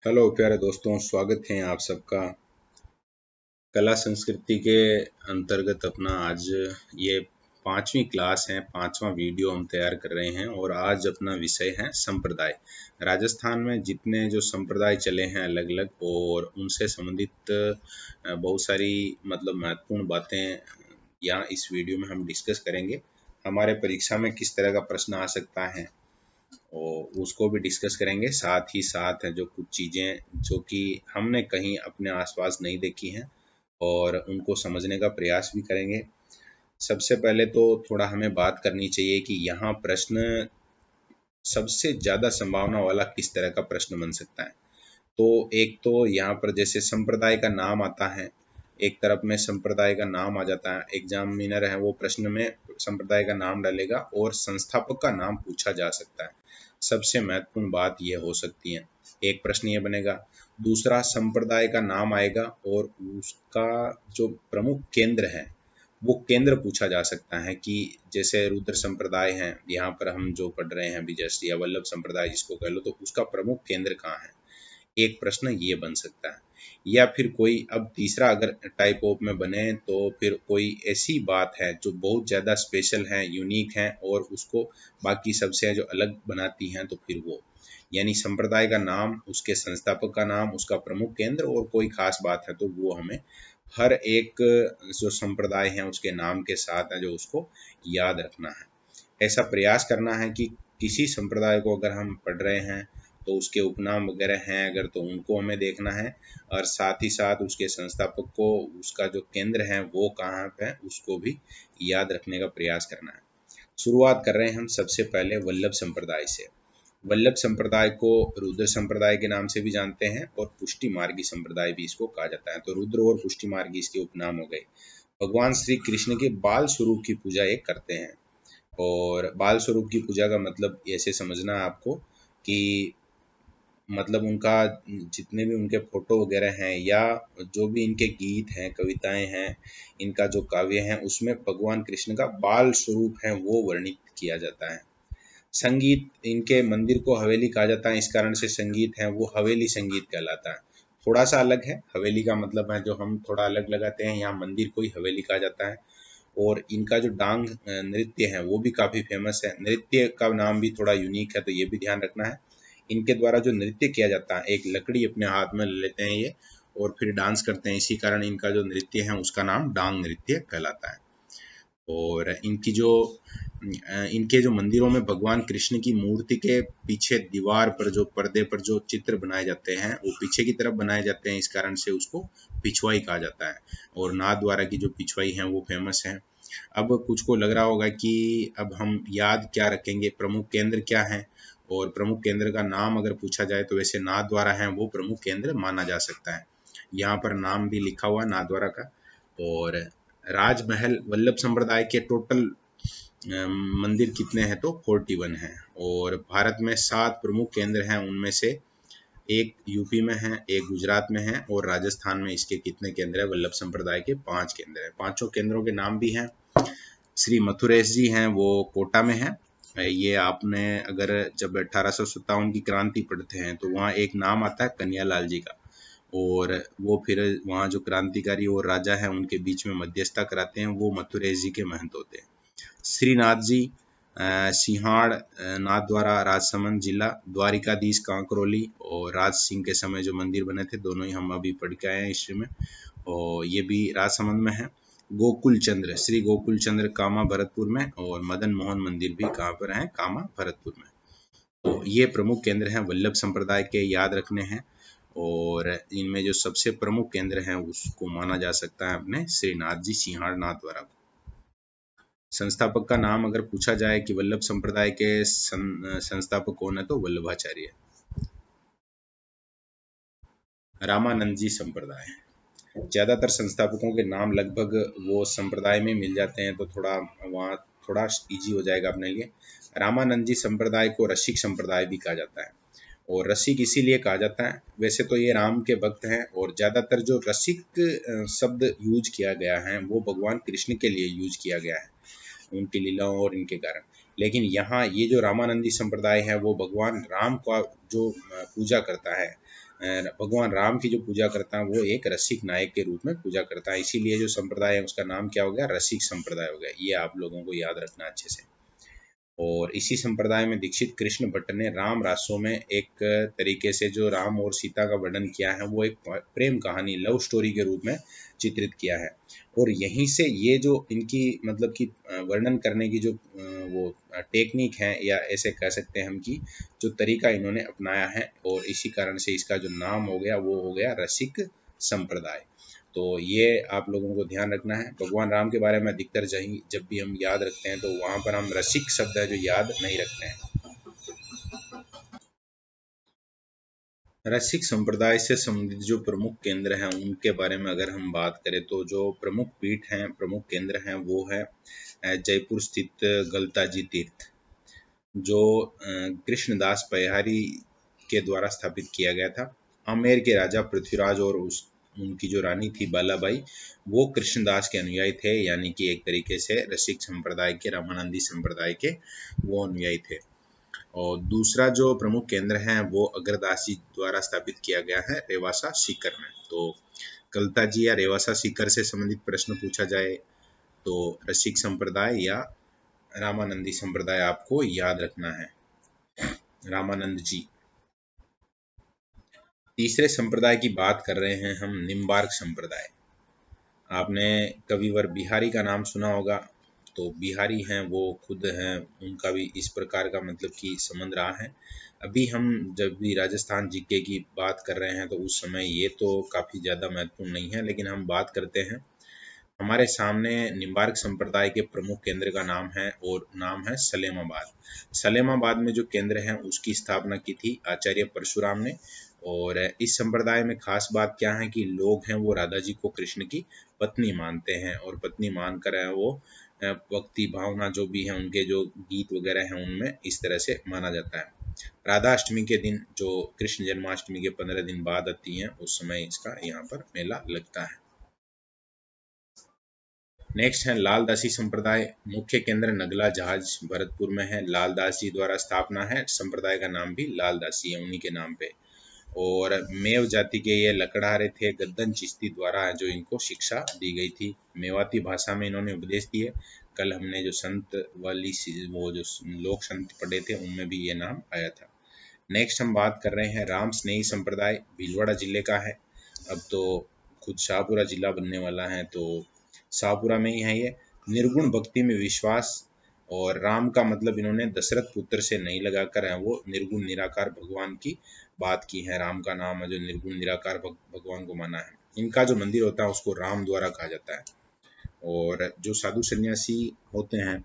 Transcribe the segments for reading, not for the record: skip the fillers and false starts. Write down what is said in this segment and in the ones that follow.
Hello प्यारे दोस्तों, स्वागत है आप सबका कला संस्कृति के अंतर्गत। अपना आज ये 5वीं क्लास है, 5वां वीडियो हम तैयार कर रहे हैं और आज अपना विषय है संप्रदाय। राजस्थान में जितने जो संप्रदाय चले हैं अलग अलग, और उनसे संबंधित बहुत सारी महत्वपूर्ण बातें यहाँ इस वीडियो में हम डिस्कस करेंगे। हमारे परीक्षा में किस तरह का प्रश्न आ सकता है और उसको भी डिस्कस करेंगे। साथ ही साथ जो कुछ चीज़ें जो कि हमने कहीं अपने आसपास नहीं देखी हैं और उनको समझने का प्रयास भी करेंगे। सबसे पहले तो थोड़ा हमें बात करनी चाहिए कि यहाँ प्रश्न सबसे ज़्यादा संभावना वाला किस तरह का प्रश्न बन सकता है। तो एक तो यहाँ पर जैसे संप्रदाय का नाम आता है, एक तरफ में संप्रदाय का नाम आ जाता है, एग्जामिनर है वो प्रश्न में संप्रदाय का नाम डालेगा और संस्थापक का नाम पूछा जा सकता है। सबसे महत्वपूर्ण बात यह हो सकती है, एक प्रश्न ये बनेगा। दूसरा, संप्रदाय का नाम आएगा और उसका जो प्रमुख केंद्र है वो केंद्र पूछा जा सकता है कि जैसे रुद्र संप्रदाय है, यहाँ पर हम जो पढ़ रहे हैं अभी जस्ट, या वल्लभ संप्रदाय जिसको कह लो, तो उसका प्रमुख केंद्र कहाँ है, एक प्रश्न ये बन सकता है। या फिर कोई अब तीसरा अगर टाइप ऑफ में बने तो फिर कोई ऐसी बात है जो बहुत ज़्यादा स्पेशल है, यूनिक है और उसको बाकी सबसे जो अलग बनाती हैं, तो फिर वो यानी संप्रदाय का नाम, उसके संस्थापक का नाम, उसका प्रमुख केंद्र और कोई खास बात है, तो वो हमें हर एक जो संप्रदाय है उसके नाम के साथ है जो उसको याद रखना है। ऐसा प्रयास करना है कि किसी संप्रदाय को अगर हम पढ़ रहे हैं तो उसके उपनाम वगैरह हैं अगर, तो उनको हमें देखना है और साथ ही साथ उसके संस्थापक को, उसका जो केंद्र है वो कहाँ पे है, उसको भी याद रखने का प्रयास करना है। शुरुआत कर रहे हैं हम सबसे पहले वल्लभ संप्रदाय से। वल्लभ संप्रदाय को रुद्र संप्रदाय के नाम से भी जानते हैं और पुष्टि मार्गी संप्रदाय भी इसको कहा जाता है। तो रुद्र और पुष्टि मार्गी इसके उपनाम हो गए। भगवान श्री कृष्ण के बाल स्वरूप की पूजा एक करते हैं, और बाल स्वरूप की पूजा का मतलब ऐसे समझना है आपको कि उनका जितने भी उनके फोटो वगैरह हैं या जो भी इनके गीत हैं, कविताएं हैं, इनका जो काव्य है, उसमें भगवान कृष्ण का बाल स्वरूप है वो वर्णित किया जाता है। संगीत, इनके मंदिर को हवेली कहा जाता है, इस कारण से संगीत है वो हवेली संगीत कहलाता है। थोड़ा सा अलग है, हवेली का मतलब है जो हम थोड़ा अलग लगाते हैं, यहाँ मंदिर को ही हवेली कहा जाता है। और इनका जो डांग नृत्य है वो भी काफ़ी फेमस है। नृत्य का नाम भी थोड़ा यूनिक है, तो ये भी ध्यान रखना है। इनके द्वारा जो नृत्य किया जाता है, एक लकड़ी अपने हाथ में ले लेते हैं ये और फिर डांस करते हैं, इसी कारण इनका जो नृत्य है उसका नाम डांग नृत्य कहलाता है। और इनके जो मंदिरों में भगवान कृष्ण की मूर्ति के पीछे दीवार पर जो पर्दे पर जो चित्र बनाए जाते हैं वो पीछे की तरफ बनाए जाते हैं, इस कारण से उसको पिछवाई कहा जाता है। और नाथ द्वारा की जो पिछवाई है वो फेमस है। अब कुछ को लग रहा होगा कि अब हम याद क्या रखेंगे, प्रमुख केंद्र क्या है, और प्रमुख केंद्र का नाम अगर पूछा जाए तो वैसे नाथ द्वारा है वो प्रमुख केंद्र माना जा सकता है। यहाँ पर नाम भी लिखा हुआ नाथ द्वारा का। और राजमहल, वल्लभ संप्रदाय के टोटल मंदिर कितने हैं तो 41 हैं। और भारत में 7 प्रमुख केंद्र हैं, उनमें से एक यूपी में है, एक गुजरात में है और राजस्थान में इसके कितने केंद्र है, वल्लभ संप्रदाय के 5 केंद्र हैं। पांचों केंद्रों के नाम भी हैं। श्री मथुरेश जी हैं वो कोटा में है। ये आपने अगर जब 1857 की क्रांति पढ़ते हैं तो वहाँ एक नाम आता है कन्हैयालाल जी का, और वो फिर वहाँ जो क्रांतिकारी और राजा हैं उनके बीच में मध्यस्थता कराते हैं, वो मथुरेश जी के महंत होते हैं। श्रीनाथ जी सिंहाड़ नाथ द्वारा राजसमंद जिला, द्वारिकाधीश कांकरोली और राज सिंह के समय जो मंदिर बने थे दोनों ही हम अभी पढ़ के आए हैं हिस्ट्री में, और ये भी राजसमंद में है। गोकुल चंद्र, श्री गोकुल चंद्र कामा भरतपुर में, और मदन मोहन मंदिर भी कहाँ पर है, कामा भरतपुर में। तो ये प्रमुख केंद्र हैं वल्लभ संप्रदाय के, याद रखने हैं। और इनमें जो सबसे प्रमुख केंद्र हैं उसको माना जा सकता है अपने श्रीनाथ जी सिंहाड़ नाथ द्वारा को। संस्थापक का नाम अगर पूछा जाए कि वल्लभ संप्रदाय के संस्थापक कौन है तो वल्लभाचार्य। रामानंद जी संप्रदाय, ज़्यादातर संस्थापकों के नाम लगभग वो संप्रदाय में मिल जाते हैं, तो थोड़ा वहाँ थोड़ा इजी हो जाएगा अपने लिए। रामानंद जी संप्रदाय को रसिक संप्रदाय भी कहा जाता है, और रसिक इसीलिए कहा जाता है, वैसे तो ये राम के भक्त हैं और ज़्यादातर जो रसिक शब्द यूज किया गया है वो भगवान कृष्ण के लिए यूज किया गया है, उनकी लीलाओं और इनके कारण। लेकिन यहाँ ये जो रामानंदी संप्रदाय है वो भगवान राम का जो पूजा करता है, भगवान राम की जो पूजा करता है वो एक रसिक नायक के रूप में पूजा करता है, इसीलिए जो संप्रदाय है उसका नाम क्या हो गया, रसिक संप्रदाय हो गया। ये आप लोगों को याद रखना अच्छे से। और इसी संप्रदाय में दीक्षित कृष्ण भट्ट ने राम रासों में एक तरीके से जो राम और सीता का वर्णन किया है वो एक प्रेम कहानी, लव स्टोरी के रूप में चित्रित किया है। और यहीं से ये जो इनकी मतलब कि वर्णन करने की जो वो टेक्निक है, या ऐसे कह सकते हैं हम कि जो तरीका इन्होंने अपनाया है, और इसी कारण से इसका जो नाम हो गया वो हो गया रसिक संप्रदाय। तो ये आप लोगों को ध्यान रखना है। भगवान राम के बारे में अधिकतर जब भी हम याद रखते हैं तो वहाँ पर हम रसिक शब्द है जो याद नहीं रखते हैं। रसिक संप्रदाय से संबंधित जो प्रमुख केंद्र हैं उनके बारे में अगर हम बात करें तो जो प्रमुख पीठ हैं, प्रमुख केंद्र हैं वो है जयपुर स्थित गलताजी तीर्थ, जो कृष्णदास पयहारी के द्वारा स्थापित किया गया था। आमेर के राजा पृथ्वीराज और उनकी जो रानी थी बालाबाई, वो कृष्णदास के अनुयायी थे, यानी कि एक तरीके से रसिक संप्रदाय के, रामानंदी संप्रदाय के वो अनुयायी थे। और दूसरा जो प्रमुख केंद्र है वो अगरदास जी द्वारा स्थापित किया गया है रेवासा सीकर में। तो कलताजी या रेवासा सीकर से संबंधित प्रश्न पूछा जाए तो रसिक संप्रदाय या रामानंदी संप्रदाय आपको याद रखना है, रामानंद जी। तीसरे संप्रदाय की बात कर रहे हैं हम, निम्बार्क संप्रदाय। आपने कविवर बिहारी का नाम सुना होगा, तो बिहारी हैं वो खुद हैं, उनका भी इस प्रकार का मतलब कि संबंध रहा है। अभी हम जब भी राजस्थान जीके की बात कर रहे हैं तो उस समय ये तो काफ़ी ज़्यादा महत्वपूर्ण नहीं है, लेकिन हम बात करते हैं हमारे सामने निम्बार्क संप्रदाय के प्रमुख केंद्र का नाम है, और नाम है सलेमाबाद। सलेमाबाद में जो केंद्र है उसकी स्थापना की थी आचार्य परशुराम ने। और इस संप्रदाय में खास बात क्या है कि लोग हैं वो राधा जी को कृष्ण की पत्नी मानते हैं, और पत्नी मानकर वो भक्ति भावना जो भी है उनके जो गीत वगैरह हैं उनमें इस तरह से माना जाता है। राधा अष्टमी के दिन, जो कृष्ण जन्माष्टमी के 15 दिन बाद आती हैं, उस समय इसका यहाँ पर मेला लगता है। नेक्स्ट है लालदासी संप्रदाय। मुख्य केंद्र नगला जहाज भरतपुर में है। लालदास जी द्वारा स्थापना है, संप्रदाय का नाम भी लालदासी है उन्हीं के नाम पे। और मेव जाति के ये लकड़हारे थे, गद्दन चिश्ती द्वारा जो इनको शिक्षा दी गई थी। मेवाती भाषा में इन्होंने उपदेश दिए। कल हमने जो संत वाली वो जो लोक संत पढ़े थे उनमें भी ये नाम आया था। नेक्स्ट हम बात कर रहे हैं राम स्नेही संप्रदाय, भीलवाड़ा जिले का है। अब तो खुद शाहपुरा जिला बनने वाला है, तो शाहपुरा में ही है ये। निर्गुण भक्ति में विश्वास, और राम का मतलब इन्होंने दशरथ पुत्र से नहीं लगाकर है वो निर्गुण निराकार भगवान की बात की है। राम का नाम है जो निर्गुण निराकार भगवान को माना है। इनका जो मंदिर होता है उसको राम द्वारा कहा जाता है। और जो साधु सन्यासी होते हैं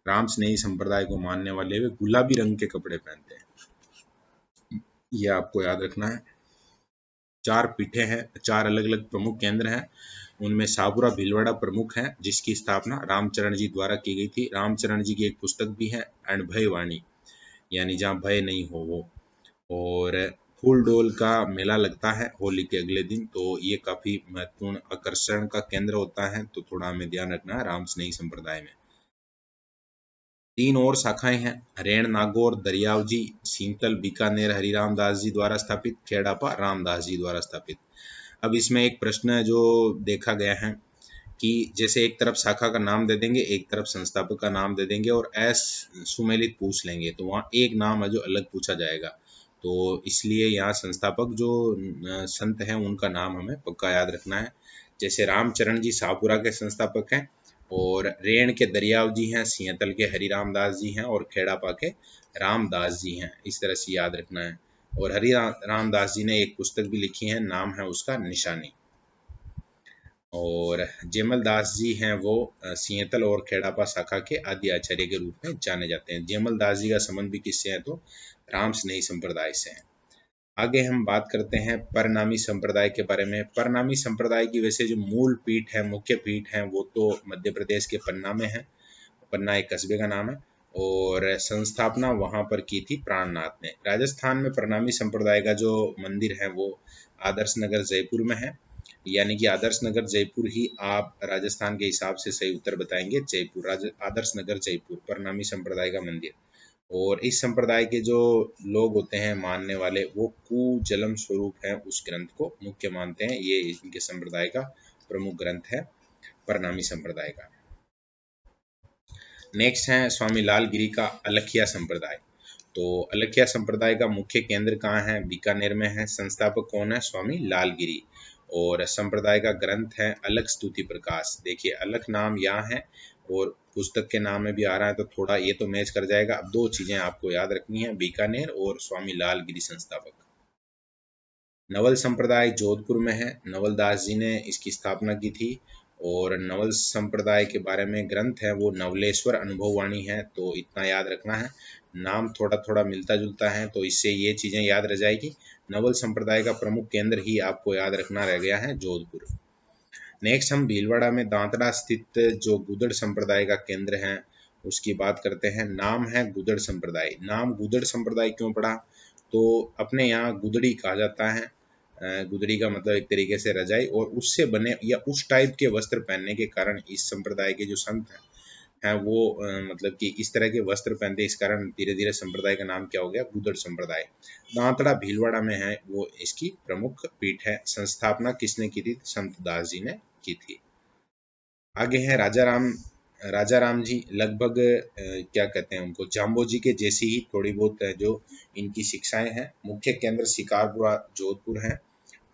राम स्नेही संप्रदाय को मानने वाले, वे गुलाबी रंग के कपड़े पहनते हैं, ये आपको याद रखना है। 4 पीठे हैं, 4 अलग अलग प्रमुख केंद्र हैं। उनमें शाहपुरा भीलवाड़ा प्रमुख है, जिसकी स्थापना रामचरण जी द्वारा की गई थी। रामचरण जी की एक पुस्तक भी है, अणभय वाणी, यानी जहाँ भय नहीं हो वो। और फूल डोल का मेला लगता है होली के अगले दिन, तो ये काफी महत्वपूर्ण आकर्षण का केंद्र होता है, तो थोड़ा हमें ध्यान रखना है राम स्नेही संप्रदाय में। 3 और शाखाएं हैं, रेण नागौर दरियावजी, सींतल बीकानेर हरिराम दास जी द्वारा स्थापित, खेड़ापा रामदास जी द्वारा स्थापित। अब इसमें एक प्रश्न है जो देखा गया है कि जैसे एक तरफ शाखा का नाम दे देंगे, एक तरफ संस्थापक का नाम दे देंगे और सुमेलित पूछ लेंगे, तो वहाँ एक नाम है जो अलग पूछा जाएगा। तो इसलिए यहाँ संस्थापक जो संत हैं उनका नाम हमें पक्का याद रखना है। जैसे रामचरण जी शाहपुरा के संस्थापक हैं, और रेण के दरियाव जी हैं, सिंहतल के हरिराम दास जी हैं, और खेड़ापा के रामदास जी हैं। इस तरह से याद रखना है। और रामदास जी ने एक पुस्तक भी लिखी है, नाम है उसका निशानी। और जेमल दास जी हैं वो सिंहतल और खेड़ापा शाखा के आदि आचार्य के रूप में जाने जाते हैं। जेमल दास जी का संबंध भी किससे है, तो राम स्नेही संप्रदाय से है। आगे हम बात करते हैं परनामी संप्रदाय के बारे में। परनामी संप्रदाय की वैसे जो मूल पीठ है, मुख्य पीठ है, वो तो मध्य प्रदेश के पन्ना में है। पन्ना एक कस्बे का नाम है, और संस्थापना वहां पर की थी प्राणनाथ ने। राजस्थान में परनामी संप्रदाय का जो मंदिर है वो आदर्श नगर जयपुर में है, यानी कि आदर्श नगर जयपुर ही आप राजस्थान के हिसाब से सही उत्तर बताएंगे। जयपुर, आदर्श नगर जयपुर परनामी संप्रदाय का मंदिर। और इस संप्रदाय के जो लोग होते हैं मानने वाले, वो कुजलम स्वरूप है उस ग्रंथ को मुख्य मानते हैं। ये इनके संप्रदाय का प्रमुख ग्रंथ है, परनामी संप्रदाय का। नेक्स्ट है स्वामी लाल गिरी का अलखिया संप्रदाय। तो अलखिया संप्रदाय का मुख्य केंद्र कहाँ है? बीकानेर में है। संस्थापक कौन है? स्वामी लाल गिरी। और संप्रदाय का ग्रंथ है अलख स्तुति प्रकाश। देखिए अलख नाम यहाँ है और पुस्तक के नाम में भी आ रहा है, तो थोड़ा ये तो मैच कर जाएगा। अब दो चीजें आपको याद रखनी है, बीकानेर और स्वामी लाल गिरी संस्थापक। नवल संप्रदाय जोधपुर में है, नवल दास जी ने इसकी स्थापना की थी। और नवल संप्रदाय के बारे में ग्रंथ है वो नवलेश्वर अनुभववाणी है। तो इतना याद रखना है, नाम थोड़ा थोड़ा मिलता जुलता है, तो इससे ये चीज़ें याद रह जाएगी। नवल संप्रदाय का प्रमुख केंद्र ही आपको याद रखना रह गया है जोधपुर। नेक्स्ट हम भीलवाड़ा में दांतड़ा स्थित जो गुदड़ संप्रदाय का केंद्र है उसकी बात करते हैं। नाम है गुदड़ संप्रदाय। नाम गुदड़ संप्रदाय क्यों पड़ा? तो अपने यहाँ गुदड़ी कहा जाता है। गुदड़ी का मतलब एक तरीके से रजाई, और उससे बने या उस टाइप के वस्त्र पहनने के कारण इस संप्रदाय के जो संत हैं वो मतलब कि इस तरह के वस्त्र पहनते, इस कारण धीरे धीरे संप्रदाय का नाम क्या हो गया? गुदड़ संप्रदाय। दांतड़ा भीलवाड़ा में है, वो इसकी प्रमुख पीठ है। संस्थापना किसने की थी? संत दास जी ने की थी। आगे है राजा राम जी। लगभग क्या कहते हैं उनको, जाम्बो जी के जैसी ही थोड़ी बहुत जो इनकी शिक्षाएं हैं। मुख्य केंद्र शिकारपुरा जोधपुर है।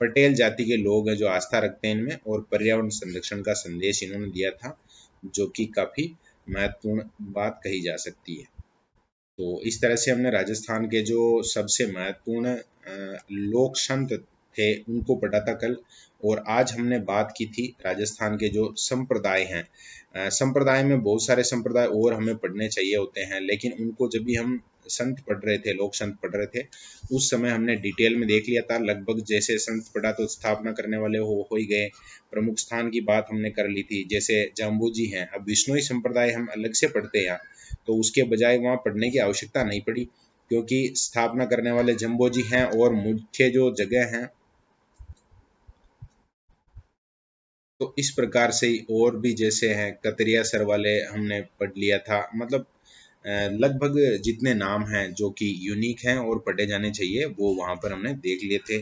पटेल जाति के लोग हैं जो आस्था रखते हैं इनमें, और पर्यावरण संरक्षण का संदेश इन्होंने दिया था, जो कि काफी महत्वपूर्ण बात कही जा सकती है। तो इस तरह से हमने राजस्थान के जो सबसे महत्वपूर्ण लोक संत थे उनको पढ़ा था कल। और आज हमने बात की थी राजस्थान के जो संप्रदाय हैं। संप्रदाय में बहुत सारे संप्रदाय और हमें पढ़ने चाहिए होते हैं, लेकिन उनको जब भी हम संत पढ़ रहे थे, लोक संत पढ़ रहे थे, उस समय हमने डिटेल में देख लिया था। लगभग जैसे संत पढ़ा तो स्थापना करने वाले हो ही गए, प्रमुख स्थान की बात हमने कर ली थी, जैसे जाम्बू जी हैं। अब विष्णुई संप्रदाय हम अलग से पढ़ते हैं, तो उसके बजाय वहाँ पढ़ने की आवश्यकता नहीं पड़ी, क्योंकि स्थापना करने वाले जम्बो जी हैं। और मुख्य जो जगह हैं, तो इस प्रकार से ही और भी जैसे हैं कतरिया सर वाले हमने पढ़ लिया था। मतलब लगभग जितने नाम हैं जो कि यूनिक हैं और पढ़े जाने चाहिए वो वहाँ पर हमने देख लिए थे।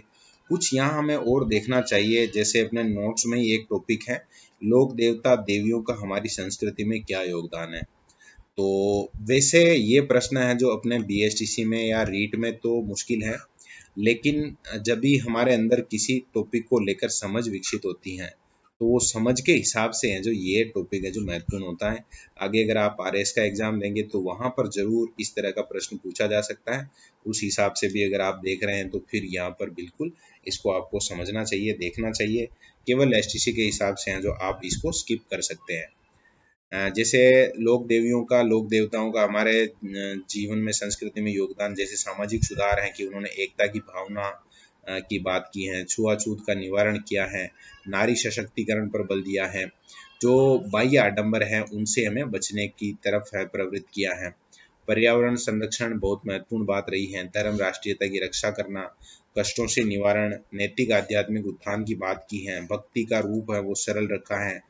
कुछ यहाँ हमें और देखना चाहिए, जैसे अपने नोट्स में ही एक टॉपिक है, लोक देवता देवियों का हमारी संस्कृति में क्या योगदान है। तो वैसे ये प्रश्न है जो अपने बीएसटीसी में या रीट में तो मुश्किल है, लेकिन जब भी हमारे अंदर किसी टॉपिक को लेकर समझ विकसित होती है, तो वो समझ के हिसाब से है जो ये टॉपिक है जो महत्वपूर्ण होता है। आगे अगर आप आरएस का एग्जाम देंगे तो वहाँ पर जरूर इस तरह का प्रश्न पूछा जा सकता है। उस हिसाब से भी अगर आप देख रहे हैं तो फिर यहाँ पर बिल्कुल इसको आपको समझना चाहिए, देखना चाहिए। केवल एसटीसी के हिसाब से हैं जो आप इसको स्किप कर सकते हैं। जैसे लोक देवियों का, लोक देवताओं का हमारे जीवन में, संस्कृति में योगदान, जैसे सामाजिक सुधार है कि उन्होंने एकता की भावना की बात की है, छुआछूत का निवारण किया है, नारी सशक्तिकरण पर बल दिया है, जो बाह्य आडंबर है उनसे हमें बचने की तरफ है प्रवृत्त किया है। पर्यावरण संरक्षण बहुत महत्वपूर्ण बात रही है। धर्म राष्ट्रीयता की रक्षा करना, कष्टों से निवारण, नैतिक आध्यात्मिक उत्थान की बात की है, भक्ति का रूप है वो सरल रखा है,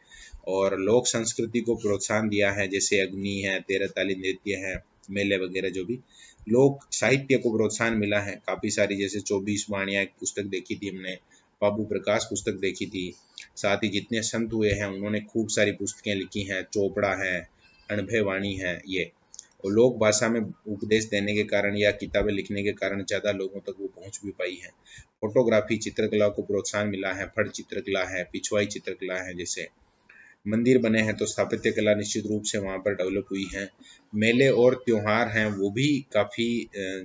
और लोक संस्कृति को प्रोत्साहन दिया है, जैसे अग्नि है, तेरह ताली नृत्य है, मेले वगैरह। जो भी लोक साहित्य को प्रोत्साहन मिला है काफ़ी सारी, जैसे 24 वाणियाँ एक पुस्तक देखी थी हमने, बाबू प्रकाश पुस्तक देखी थी। साथ ही जितने संत हुए हैं उन्होंने खूब सारी पुस्तकें लिखी हैं, चोपड़ा है, अणभय वाणी है ये। और लोक भाषा में उपदेश देने के कारण या किताबें लिखने के कारण ज़्यादा लोगों तक वो पहुंच भी पाई है। फोटोग्राफी, चित्रकला को प्रोत्साहन मिला है, फट चित्रकला है, पिछवाई चित्रकला है, जैसे मंदिर बने हैं तो स्थापत्य कला निश्चित रूप से वहाँ पर डेवलप हुई है। मेले और त्योहार हैं वो भी काफ़ी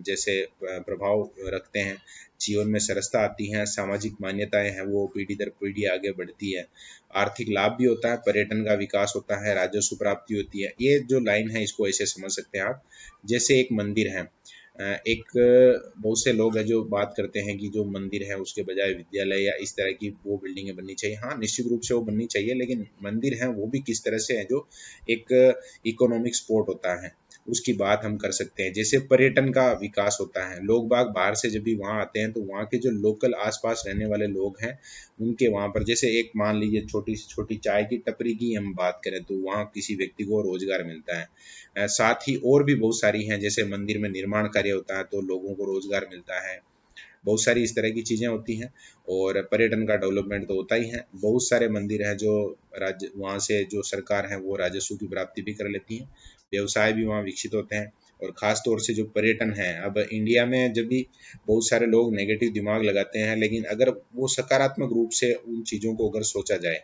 जैसे प्रभाव रखते हैं, जीवन में सरसता आती हैं, सामाजिक मान्यताएं हैं वो पीढ़ी दर पीढ़ी आगे बढ़ती है, आर्थिक लाभ भी होता है, पर्यटन का विकास होता है, राजस्व प्राप्ति होती है। ये जो लाइन है इसको ऐसे समझ सकते हैं आप, जैसे एक मंदिर है, एक बहुत से लोग हैं जो बात करते हैं कि जो मंदिर है उसके बजाय विद्यालय या इस तरह की वो बिल्डिंगें बननी चाहिए। हाँ, निश्चित रूप से वो बननी चाहिए, लेकिन मंदिर है वो भी किस तरह से है जो एक इकोनॉमिक सपोर्ट होता है, उसकी बात हम कर सकते हैं। जैसे पर्यटन का विकास होता है, लोग बाग बाहर से जब भी वहाँ आते हैं तो वहाँ के जो लोकल आसपास रहने वाले लोग हैं उनके वहाँ पर, जैसे एक मान लीजिए छोटी से छोटी चाय की टपरी की हम बात करें तो वहाँ किसी व्यक्ति को रोजगार मिलता है। साथ ही और भी बहुत सारी हैं, जैसे मंदिर में निर्माण कार्य होता है तो लोगों को रोजगार मिलता है। बहुत सारी इस तरह की चीज़ें होती हैं और पर्यटन का डेवलपमेंट तो होता ही है। बहुत सारे मंदिर हैं जो राज्य वहाँ से जो सरकार है वो राजस्व की प्राप्ति भी कर लेती है, व्यवसाय भी वहाँ विकसित होते हैं। और ख़ास तौर से जो पर्यटन है, अब इंडिया में जब भी बहुत सारे लोग नेगेटिव दिमाग लगाते हैं, लेकिन अगर वो सकारात्मक रूप से उन चीज़ों को अगर सोचा जाए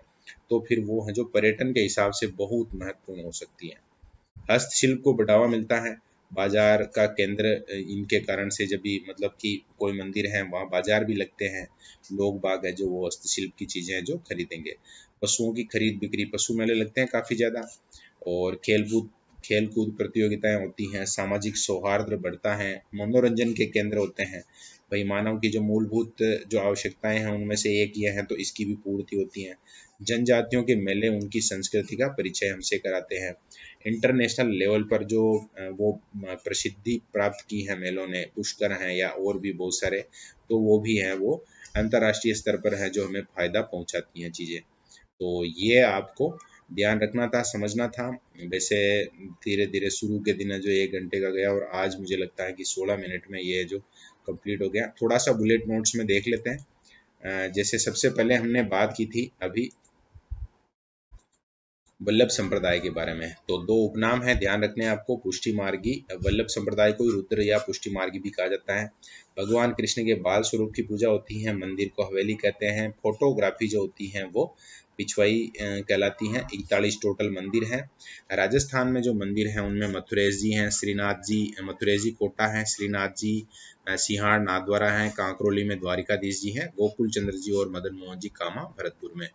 तो फिर वो है जो पर्यटन के हिसाब से बहुत महत्वपूर्ण हो सकती है। हस्तशिल्प को बढ़ावा मिलता है, बाजार का केंद्र इनके कारण से जब भी मतलब कि कोई मंदिर है वहाँ बाजार भी लगते हैं, लोग बाग है जो वो हस्तशिल्प की चीज़ें हैं जो खरीदेंगे। पशुओं की खरीद बिक्री, पशु मेले लगते हैं काफ़ी ज़्यादा। और खेल कूद प्रतियोगिताएं होती हैं, सामाजिक सौहार्द बढ़ता है, मनोरंजन के केंद्र होते हैं। भाई मानव की जो मूलभूत जो आवश्यकताएं हैं उनमें से एक ये है तो इसकी भी पूर्ति होती है। जनजातियों के मेले उनकी संस्कृति का परिचय हमसे कराते हैं। इंटरनेशनल लेवल पर जो वो प्रसिद्धि प्राप्त की है मेलों ने, पुष्कर हैं या और भी बहुत सारे, तो वो भी हैं, वो अंतर्राष्ट्रीय स्तर पर है जो हमें फ़ायदा पहुंचाती हैं चीज़ें। तो ये आपको ध्यान रखना था, समझना था। वैसे धीरे धीरे शुरू के दिन जो 1 घंटे का गया और आज मुझे लगता है कि 16 मिनट में ये जो कंप्लीट हो गया। थोड़ा सा बुलेट नोट्स में देख लेते हैं। जैसे सबसे पहले हमने बात की थी अभी वल्लभ संप्रदाय के बारे में, तो दो उपनाम है ध्यान रखने हैं आपको। पुष्टि मार्गी, वल्लभ संप्रदाय को रुद्र या पुष्टि मार्गी भी कहा जाता है। भगवान कृष्ण के बाल स्वरूप की पूजा होती है, मंदिर को हवेली कहते हैं। फोटोग्राफी जो होती है वो पिछवाई कहलाती हैं। 41 टोटल मंदिर हैं। राजस्थान में जो मंदिर हैं उनमें मथुरेश जी हैं, श्रीनाथ जी, मथुरेश जी कोटा हैं, श्रीनाथ जी सिंहाड़ नाथद्वारा हैं, कांकरोली में द्वारिकाधीश जी हैं, गोकुल चंद्र जी और मदन मोहन जी कामा भरतपुर में।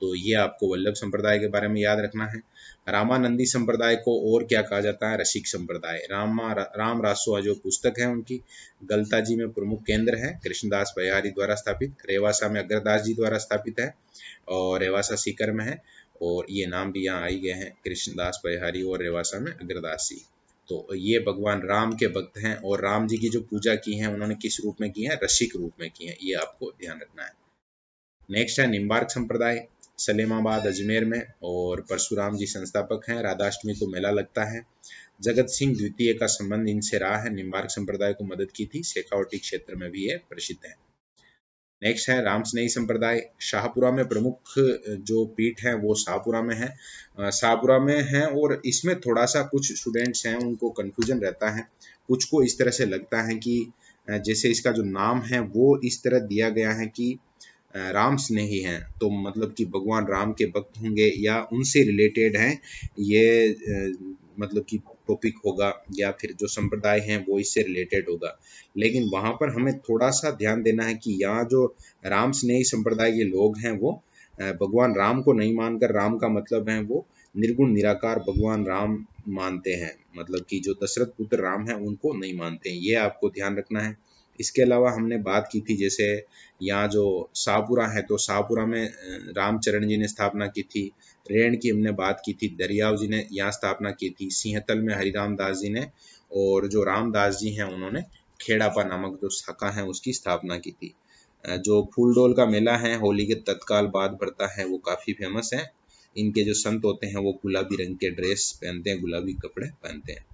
तो ये आपको वल्लभ संप्रदाय के बारे में याद रखना है। रामानंदी संप्रदाय को और क्या कहा जाता है? रसिक संप्रदाय। राम रासुआ जो पुस्तक है उनकी गलता जी में प्रमुख केंद्र है, कृष्णदास बयारी द्वारा स्थापित। रेवासा में अग्रदास जी द्वारा स्थापित है और रेवासा सीकर में है। और ये नाम भी यहाँ आई गए हैं, कृष्णदास बयारी और रेवासा में अग्रदास जी। तो ये भगवान राम के भक्त हैं और राम जी की जो पूजा की है उन्होंने किस रूप में की है? रसिक रूप में की है, ये आपको ध्यान रखना है। नेक्स्ट है निम्बार्क संप्रदाय, सलेमाबाद अजमेर में, और परशुराम जी संस्थापक हैं। राधाष्टमी को मेला लगता है। जगत सिंह द्वितीय का संबंध इनसे रहा है, निम्बार्क संप्रदाय को मदद की थी। शेखावटी क्षेत्र में भी ये प्रसिद्ध है। नेक्स्ट है रामस्नेही संप्रदाय, शाहपुरा में प्रमुख जो पीठ है वो शाहपुरा में है। शाहपुरा में है और इसमें थोड़ा सा कुछ स्टूडेंट्स हैं उनको कन्फ्यूजन रहता है, कुछ को इस तरह से लगता है कि जैसे इसका जो नाम है वो इस तरह दिया गया है कि राम स्नेही हैं, तो मतलब कि भगवान राम के भक्त होंगे या उनसे रिलेटेड हैं ये मतलब कि टॉपिक होगा, या फिर जो संप्रदाय हैं वो इससे रिलेटेड होगा। लेकिन वहाँ पर हमें थोड़ा सा ध्यान देना है कि यहाँ जो राम स्नेही संप्रदाय के लोग हैं वो भगवान राम को नहीं मानकर, राम का मतलब है वो निर्गुण निराकार भगवान राम मानते हैं, मतलब कि जो दशरथ पुत्र राम है उनको नहीं मानते हैं, ये आपको ध्यान रखना है। इसके अलावा हमने बात की थी जैसे यहाँ जो शाहपुरा है तो शाहपुरा में रामचरण जी ने स्थापना की थी। रेण की हमने बात की थी, दरियाव जी ने यहाँ स्थापना की थी। सिंहतल में हरिराम दास जी ने, और जो रामदास जी हैं उन्होंने खेड़ापा नामक जो शाखा है उसकी स्थापना की थी। जो फूलडोल का मेला है होली के तत्काल बाद पड़ता है, वो काफ़ी फेमस है। इनके जो संत होते हैं वो गुलाबी रंग के ड्रेस पहनते हैं, गुलाबी कपड़े पहनते हैं।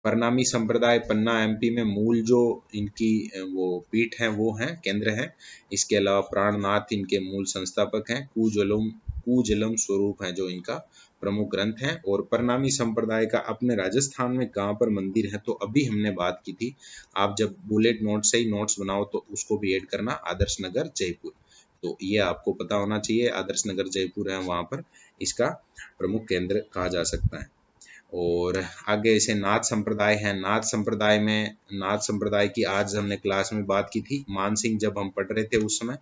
परनामी संप्रदाय पन्ना एमपी में मूल जो इनकी वो पीठ है वो है, केंद्र है। इसके अलावा प्राणनाथ इनके मूल संस्थापक हैं। कूजलम स्वरूप है जो इनका प्रमुख ग्रंथ है। और परनामी संप्रदाय का अपने राजस्थान में कहाँ पर मंदिर है, तो अभी हमने बात की थी। आप जब बुलेट नोट से ही नोट्स बनाओ तो उसको भी ऐड करना, आदर्श नगर जयपुर। तो ये आपको पता होना चाहिए, आदर्श नगर जयपुर है, वहाँ पर इसका प्रमुख केंद्र कहा जा सकता है। और आगे इसे नाथ संप्रदाय है। नाथ संप्रदाय की आज हमने क्लास में बात की थी। मान सिंह जब हम पढ़ रहे थे उस समय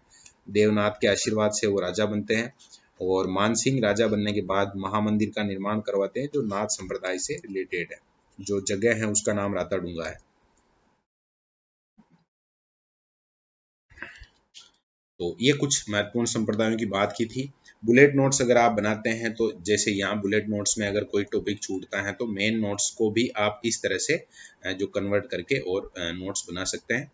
देवनाथ के आशीर्वाद से वो राजा बनते हैं, और मान सिंह राजा बनने के बाद महामंदिर का निर्माण करवाते हैं जो नाथ संप्रदाय से रिलेटेड है। जो जगह है उसका नाम राताडूंगा है। तो ये कुछ महत्वपूर्ण संप्रदायों की बात की थी। बुलेट नोट्स अगर आप बनाते हैं तो जैसे यहाँ बुलेट नोट्स में अगर कोई टॉपिक छूटता है तो मेन नोट्स को भी आप इस तरह से जो कन्वर्ट करके और नोट्स बना सकते हैं।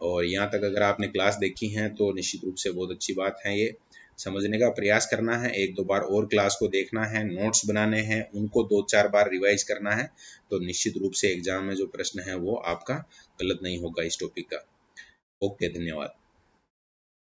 और यहाँ तक अगर आपने क्लास देखी है तो निश्चित रूप से बहुत अच्छी बात है। ये समझने का प्रयास करना है, एक दो बार और क्लास को देखना है, नोट्स बनाने हैं, उनको 2-4 बार रिवाइज करना है, तो निश्चित रूप से एग्जाम में जो प्रश्न है वो आपका गलत नहीं होगा इस टॉपिक का। ओके, धन्यवाद।